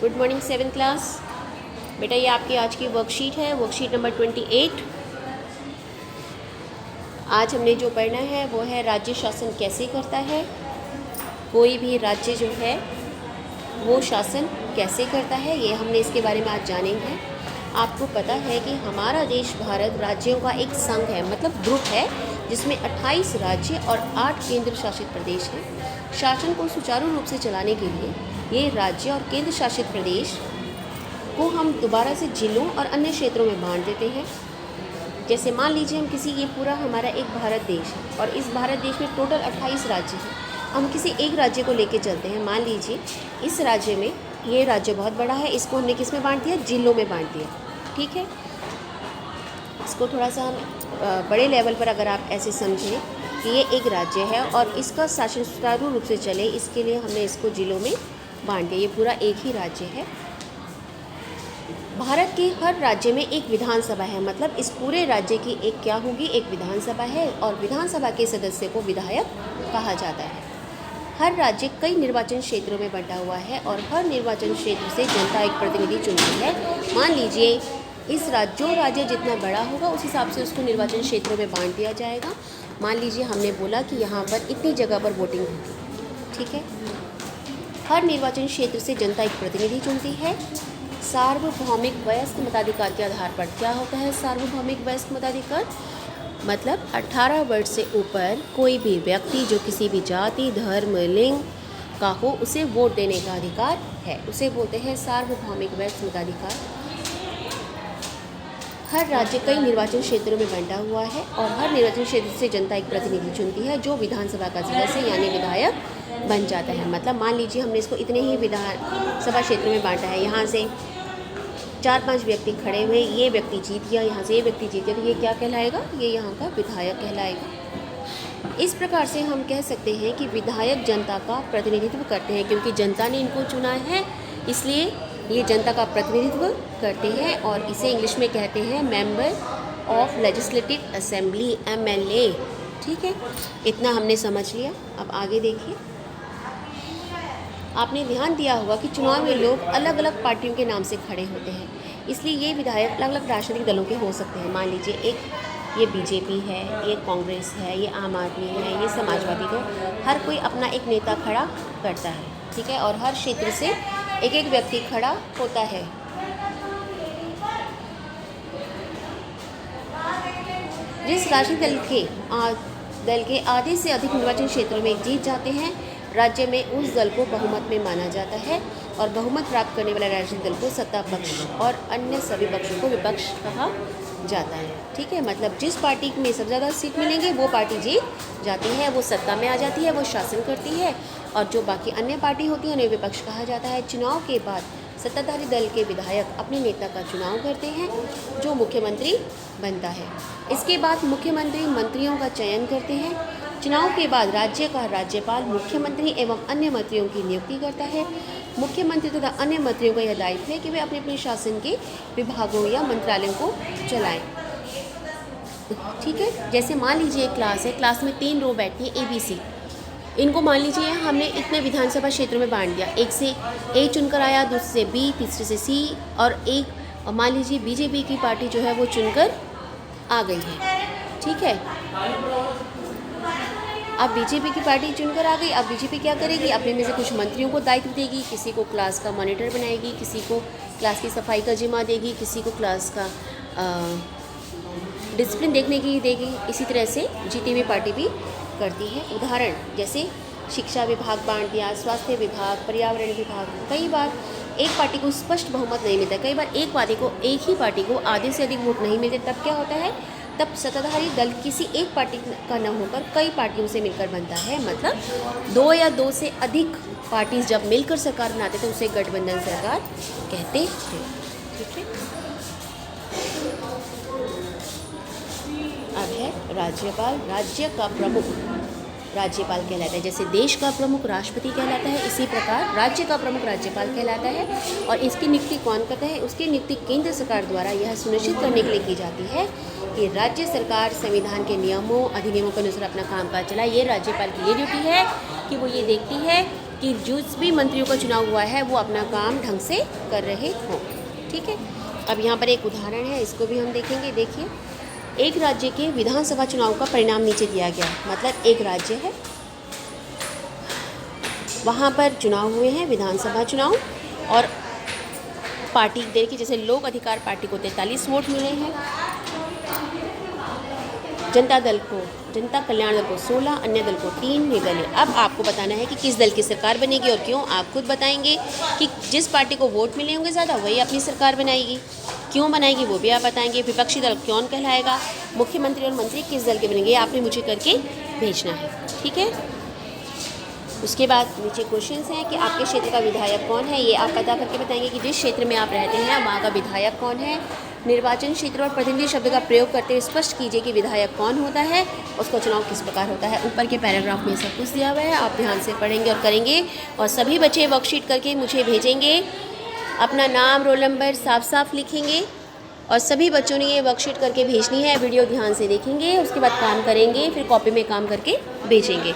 Good morning 7th class. बेटा ये आपकी आज की वर्कशीट है, वर्कशीट नंबर 28। आज हमने जो पढ़ना है वो है राज्य शासन कैसे करता है। कोई भी राज्य जो है वो शासन कैसे करता है, ये हमने इसके बारे में आज जानेंगे। आपको पता है कि हमारा देश भारत राज्यों का एक संघ है, मतलब ग्रुप है, जिसमें 28 राज्य और 8 केंद्र शासित प्रदेश हैं। शासन को सुचारू रूप से चलाने के लिए ये राज्य और केंद्र शासित प्रदेश को हम दोबारा से जिलों और अन्य क्षेत्रों में बांट देते हैं। जैसे मान लीजिए ये पूरा हमारा एक भारत देश है और इस भारत देश में टोटल 28 राज्य हैं। हम किसी एक राज्य को लेके चलते हैं। मान लीजिए इस राज्य में, ये राज्य बहुत बड़ा है, इसको हमने किस में बांट दिया, जिलों में बांट दिया। ठीक है, इसको थोड़ा सा हम बड़े लेवल पर अगर आप ऐसे समझें कि ये एक राज्य है और इसका शासन सुचारू रूप से चले, इसके लिए हमने इसको जिलों में बांट दिया। ये पूरा एक ही राज्य है। भारत के हर राज्य में एक विधानसभा है, मतलब इस पूरे राज्य की एक क्या होगी, एक विधानसभा है और विधानसभा के सदस्य को विधायक कहा जाता है। हर राज्य कई निर्वाचन क्षेत्रों में बंटा हुआ है और हर निर्वाचन क्षेत्र से जनता एक प्रतिनिधि चुनती है। मान लीजिए जो राज्य जितना बड़ा होगा उस हिसाब से उसको निर्वाचन क्षेत्रों में बांट दिया जाएगा। मान लीजिए हमने बोला कि यहाँ पर इतनी जगह पर वोटिंग होगी। ठीक है, हर निर्वाचन क्षेत्र से जनता एक प्रतिनिधि चुनती है। सार्वभौमिक वयस्क मताधिकार के आधार पर क्या होता है सार्वभौमिक वयस्क मताधिकार, मतलब 18 वर्ष से ऊपर कोई भी व्यक्ति जो किसी भी जाति, धर्म, लिंग का हो, उसे वोट देने का अधिकार है, उसे बोलते हैं सार्वभौमिक वयस्क मताधिकार। हर राज्य कई निर्वाचन क्षेत्रों में बंटा हुआ है और हर निर्वाचन क्षेत्र से जनता एक प्रतिनिधि चुनती है जो विधानसभा का सदस्य यानी विधायक बन जाता है। मतलब मान लीजिए हमने इसको इतने ही विधानसभा क्षेत्र में बांटा है, यहाँ से 4-5 व्यक्ति खड़े हुए, ये व्यक्ति जीत गया, यहाँ से ये व्यक्ति जीत गया, तो ये क्या कहलाएगा, ये यहाँ का विधायक कहलाएगा। इस प्रकार से हम कह सकते हैं कि विधायक जनता का प्रतिनिधित्व करते हैं, क्योंकि जनता ने इनको चुना है इसलिए ये जनता का प्रतिनिधित्व करते हैं और इसे इंग्लिश में कहते हैं member of legislative assembly, MLA। ठीक है, इतना हमने समझ लिया। अब आगे देखिए, आपने ध्यान दिया होगा कि चुनाव में लोग अलग अलग पार्टियों के नाम से खड़े होते हैं, इसलिए ये विधायक अलग अलग राजनीतिक दलों के हो सकते हैं। मान लीजिए ये BJP है, ये कांग्रेस है, ये आम आदमी है, ये समाजवादी, तो हर कोई अपना एक नेता खड़ा करता है। ठीक है, और हर क्षेत्र से एक एक व्यक्ति खड़ा होता है। जिस राजनीतिक दल के आधे से अधिक निर्वाचन क्षेत्रों में जीत जाते हैं, राज्य में उस दल को बहुमत में माना जाता है और बहुमत प्राप्त करने वाला राजनीतिक दल को सत्ता पक्ष और अन्य सभी पक्षों को विपक्ष कहा जाता है। ठीक है, मतलब जिस पार्टी में सबसे ज़्यादा सीट मिलेंगे वो पार्टी जीत जाती है, वो सत्ता में आ जाती है, वो शासन करती है, और जो बाकी अन्य पार्टी होती है उन्हें विपक्ष कहा जाता है। चुनाव के बाद सत्ताधारी दल के विधायक अपने नेता का चुनाव करते हैं जो मुख्यमंत्री बनता है। इसके बाद मुख्यमंत्री मंत्रियों का चयन करते हैं। चुनाव के बाद राज्य का राज्यपाल मुख्यमंत्री एवं अन्य मंत्रियों की नियुक्ति करता है। मुख्यमंत्री तथा अन्य मंत्रियों का यह दायित्व है कि वे अपने अपने शासन के विभागों या मंत्रालयों को चलाएं। ठीक है, जैसे मान लीजिए एक क्लास है, क्लास में 3 रो बैठती है ABC। इनको मान लीजिए हमने इतने विधानसभा क्षेत्रों में बांट दिया, एक से A चुनकर आया, दूसरे से B, तीसरे से C और मान लीजिए BJP की पार्टी जो है वो चुनकर आ गई है। ठीक है, अब BJP की पार्टी चुनकर आ गई। अब BJP क्या करेगी, अपने में से कुछ मंत्रियों को दायित्व देगी, किसी को क्लास का मॉनिटर बनाएगी, किसी को क्लास की सफाई का जिम्मा देगी, किसी को क्लास का डिसिप्लिन देखने की देगी। इसी तरह से जीती हुई पार्टी भी करती है। उदाहरण जैसे शिक्षा विभाग बांट दिया, स्वास्थ्य विभाग, पर्यावरण विभाग। कई बार एक पार्टी को स्पष्ट बहुमत नहीं मिलता, कई बार एक ही पार्टी को आधे से अधिक वोट नहीं मिलते, तब क्या होता है, तब सत्ताधारी दल किसी एक पार्टी का न होकर कई पार्टियों से मिलकर बनता है। मतलब 2 या 2 से अधिक पार्टीज जब मिलकर सरकार बनाते तो उसे गठबंधन सरकार कहते हैं। ठीक है, अब है राज्यपाल। राज्य का प्रमुख राज्यपाल कहलाता है। जैसे देश का प्रमुख राष्ट्रपति कहलाता है, इसी प्रकार राज्य का प्रमुख राज्यपाल कहलाता है। और इसकी नियुक्ति कौन करता है, उसकी नियुक्ति केंद्र सरकार द्वारा यह सुनिश्चित करने के लिए की जाती है कि राज्य सरकार संविधान के नियमों अधिनियमों के अनुसार अपना कामकाज चलाए। ये राज्यपाल की ये ड्यूटी है कि वो ये देखती है कि जिस भी मंत्रियों का चुनाव हुआ है वो अपना काम ढंग से कर रहे हों। ठीक है, अब यहाँ पर एक उदाहरण है, इसको भी हम देखेंगे। देखिए, एक राज्य के विधानसभा चुनाव का परिणाम नीचे दिया गया। मतलब एक राज्य है, वहाँ पर चुनाव हुए हैं, विधानसभा चुनाव, और पार्टी देखिए, जैसे लोक अधिकार पार्टी को 43 वोट मिले हैं, जनता कल्याण दल को 16, अन्य दल को 3 निर्दलीय। अब आपको बताना है कि किस दल की सरकार बनेगी और क्यों। आप खुद बताएंगे कि जिस पार्टी को वोट मिले होंगे ज़्यादा वही अपनी सरकार बनाएगी, क्यों बनाएगी वो भी आप बताएंगे। विपक्षी दल कौन कहलाएगा, मुख्यमंत्री और मंत्री किस दल के बनेंगे, आपने मुझे करके भेजना है। ठीक है, उसके बाद नीचे क्वेश्चंस हैं कि आपके क्षेत्र का विधायक कौन है, ये आप पता करके बताएंगे कि जिस क्षेत्र में आप रहते हैं वहाँ का विधायक कौन है। निर्वाचन क्षेत्र और प्रतिनिधि शब्द का प्रयोग करते हुए स्पष्ट कीजिए कि विधायक कौन होता है, उसका चुनाव किस प्रकार होता है। ऊपर के पैराग्राफ में सब कुछ दिया हुआ है, आप ध्यान से पढ़ेंगे और करेंगे। और सभी बच्चे वर्कशीट करके मुझे भेजेंगे, अपना नाम रोल नंबर साफ साफ लिखेंगे, और सभी बच्चों ने ये वर्कशीट करके भेजनी है। वीडियो ध्यान से देखेंगे, उसके बाद काम करेंगे, फिर कॉपी में काम करके भेजेंगे।